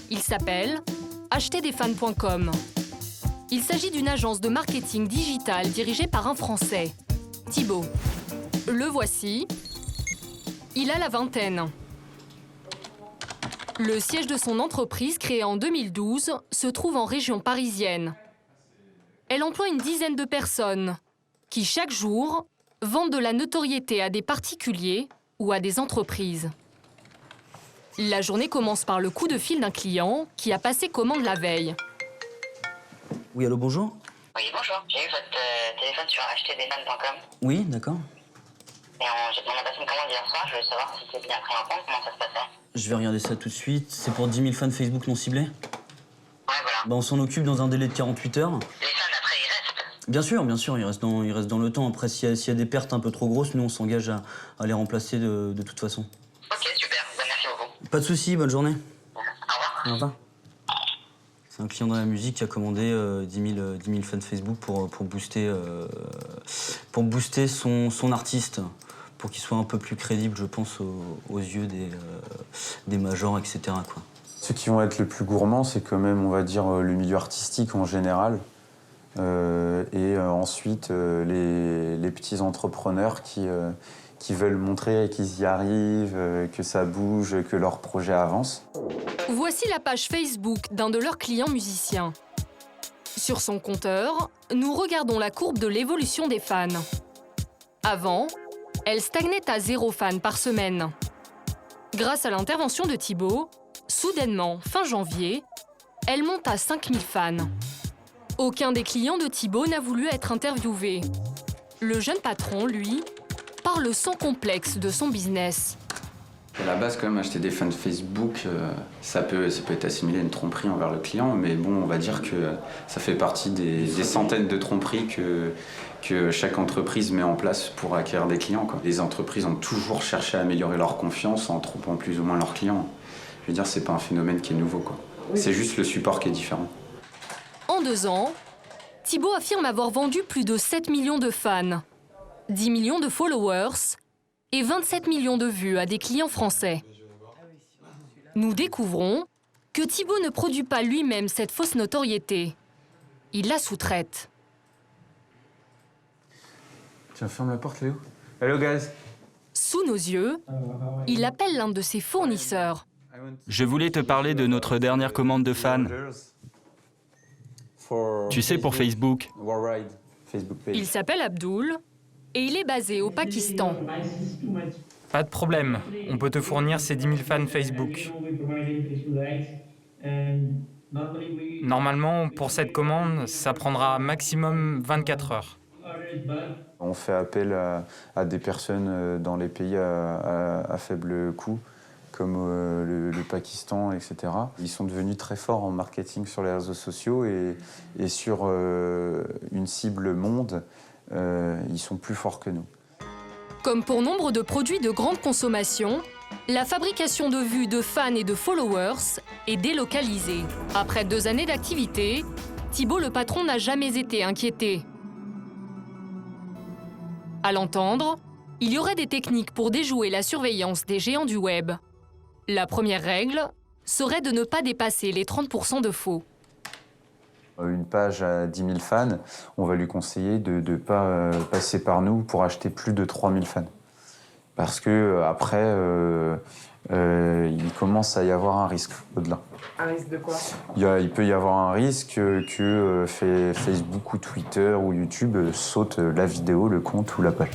Il s'appelle acheterdesfans.com. Il s'agit d'une agence de marketing digital dirigée par un Français, Thibaut. Le voici. Il a la vingtaine. Le siège de son entreprise, créée en 2012, se trouve en région parisienne. Elle emploie une dizaine de personnes qui, chaque jour, vendent de la notoriété à des particuliers ou à des entreprises. La journée commence par le coup de fil d'un client qui a passé commande la veille. Oui, allô, bonjour. Oui, bonjour. J'ai eu votre téléphone sur acheterdesfans.com Oui, d'accord. et on a passé une commande hier soir. Je voulais savoir si c'était bien pris en compte, comment ça se passait. Je vais regarder ça tout de suite. C'est pour 10 000 fans Facebook non ciblés. Ouais, voilà. Bah, on s'en occupe dans un délai de 48 heures. Les fans, après, ils restent. Bien sûr, il reste dans le temps. Après, s'il y a des pertes un peu trop grosses, nous, on s'engage à les remplacer de toute façon. Ok, super. Ben, merci beaucoup. Pas de soucis, bonne journée. Au revoir. Au revoir. C'est un client dans la musique qui a commandé 10 000 fans Facebook pour booster son artiste, pour qu'il soit un peu plus crédible, je pense, aux yeux des majors, etc., quoi. Ceux qui vont être les plus gourmands, c'est quand même, on va dire, le milieu artistique en général. Ensuite, les petits entrepreneurs qui veulent montrer qu'ils y arrivent, que ça bouge, que leur projet avance. Voici la page Facebook d'un de leurs clients musiciens. Sur son compteur, nous regardons la courbe de l'évolution des fans. Avant, elle stagnait à 0 fans par semaine. Grâce à l'intervention de Thibaut, soudainement, fin janvier, elle monte à 5 000 fans. Aucun des clients de Thibaut n'a voulu être interviewé. Le jeune patron, lui, parle sans complexe de son business. À la base, quand même, acheter des fans Facebook, ça peut être assimilé à une tromperie envers le client, mais bon, on va dire que ça fait partie des centaines de tromperies que chaque entreprise met en place pour acquérir des clients, quoi. Les entreprises ont toujours cherché à améliorer leur confiance en trompant plus ou moins leurs clients. Je veux dire, c'est pas un phénomène qui est nouveau, quoi. C'est juste le support qui est différent. En 2 ans, Thibaut affirme avoir vendu plus de 7 millions de fans, 10 millions de followers et 27 millions de vues à des clients français. Nous découvrons que Thibaut ne produit pas lui-même cette fausse notoriété. Il la sous-traite. Tiens, ferme la porte, Léo. Hello, guys. Sous nos yeux, il appelle l'un de ses fournisseurs. Je voulais te parler de notre dernière commande de fans. Tu sais, pour Facebook. Il s'appelle Abdul et il est basé au Pakistan. Pas de problème, on peut te fournir ces 10 000 fans Facebook. Normalement, pour cette commande, ça prendra maximum 24 heures. On fait appel à des personnes dans les pays à faible coût, comme le Pakistan, etc. Ils sont devenus très forts en marketing sur les réseaux sociaux et sur une cible monde, ils sont plus forts que nous. Comme pour nombre de produits de grande consommation, la fabrication de vues de fans et de followers est délocalisée. Après 2 années d'activité, Thibaut le patron n'a jamais été inquiété. À l'entendre, il y aurait des techniques pour déjouer la surveillance des géants du web. La première règle serait de ne pas dépasser les 30% de faux. Une page à 10 000 fans, on va lui conseiller de ne pas passer par nous pour acheter plus de 3 000 fans. Parce que après, il commence à y avoir un risque au-delà. Un risque de quoi? Il peut y avoir un risque que Facebook ou Twitter ou YouTube saute la vidéo, le compte ou la page.